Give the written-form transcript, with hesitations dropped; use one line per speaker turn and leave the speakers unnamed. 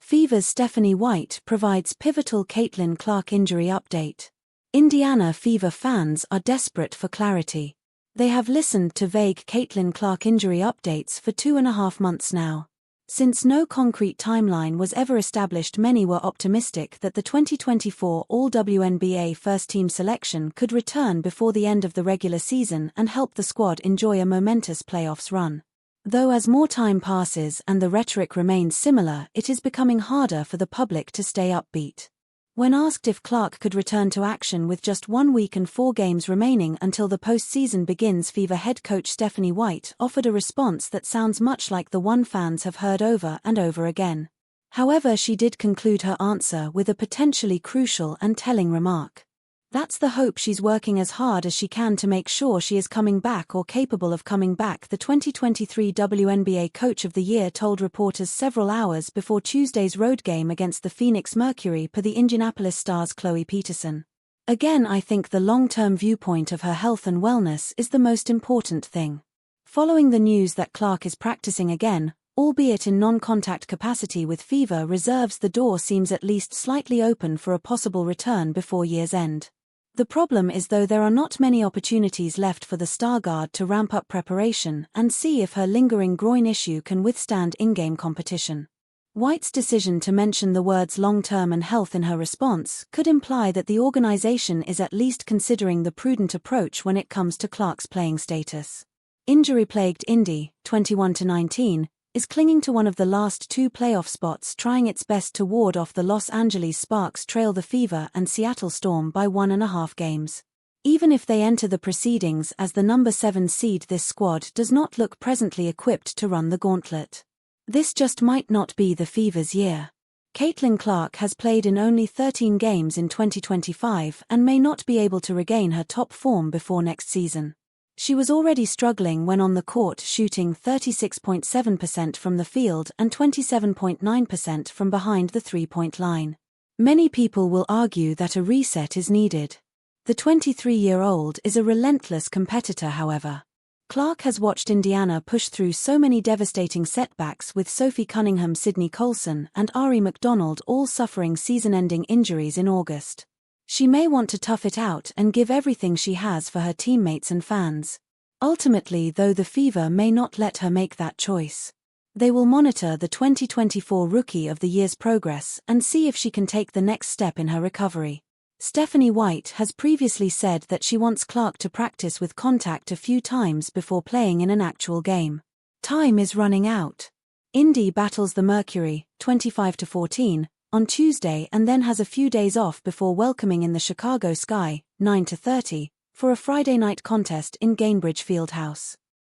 Fever's Stephanie White provides pivotal Caitlin Clark injury update. Indiana Fever fans are desperate for clarity. They have listened to vague Caitlin Clark injury updates for 2.5 months now. Since no concrete timeline was ever established, many were optimistic that the 2024 All-WNBA first-team selection could return before the end of the regular season and help the squad enjoy a momentous playoffs run. Though as more time passes and the rhetoric remains similar, it is becoming harder for the public to stay upbeat. When asked if Clark could return to action with just 1 week and 4 games remaining until the postseason begins, Fever head coach Stephanie White offered a response that sounds much like the one fans have heard over and over again. However, she did conclude her answer with a potentially crucial and telling remark. "That's the hope. She's working as hard as she can to make sure she is coming back or capable of coming back," the 2023 WNBA Coach of the Year told reporters several hours before Tuesday's road game against the Phoenix Mercury per the Indianapolis Star's Chloe Peterson. "Again, I think the long-term viewpoint of her health and wellness is the most important thing." Following the news that Clark is practicing again, albeit in non-contact capacity with Fever reserves, the door seems at least slightly open for a possible return before year's end. The problem is, though, there are not many opportunities left for the star guard to ramp up preparation and see if her lingering groin issue can withstand in-game competition. White's decision to mention the words long-term and health in her response could imply that the organization is at least considering the prudent approach when it comes to Clark's playing status. Injury-plagued Indy, 21-19, is clinging to one of the last 2 playoff spots, trying its best to ward off the Los Angeles Sparks trail the Fever and Seattle Storm by 1.5 games. Even if they enter the proceedings as the number 7 seed, this squad does not look presently equipped to run the gauntlet. This just might not be the Fever's year. Caitlin Clark has played in only 13 games in 2025 and may not be able to regain her top form before next season. She was already struggling when on the court, shooting 36.7% from the field and 27.9% from behind the three-point line. Many people will argue that a reset is needed. The 23-year-old is a relentless competitor, however. Clark has watched Indiana push through so many devastating setbacks, with Sophie Cunningham, Sydney Colson, and Ari McDonald all suffering season-ending injuries in August. She may want to tough it out and give everything she has for her teammates and fans. Ultimately, though, the Fever may not let her make that choice. They will monitor the 2024 Rookie of the Year's progress and see if she can take the next step in her recovery. Stephanie White has previously said that she wants Clark to practice with contact a few times before playing in an actual game. Time is running out. Indy battles the Mercury, 25-14, on Tuesday, and then has a few days off before welcoming in the Chicago Sky, 9-30, for a Friday night contest in Gainbridge Fieldhouse.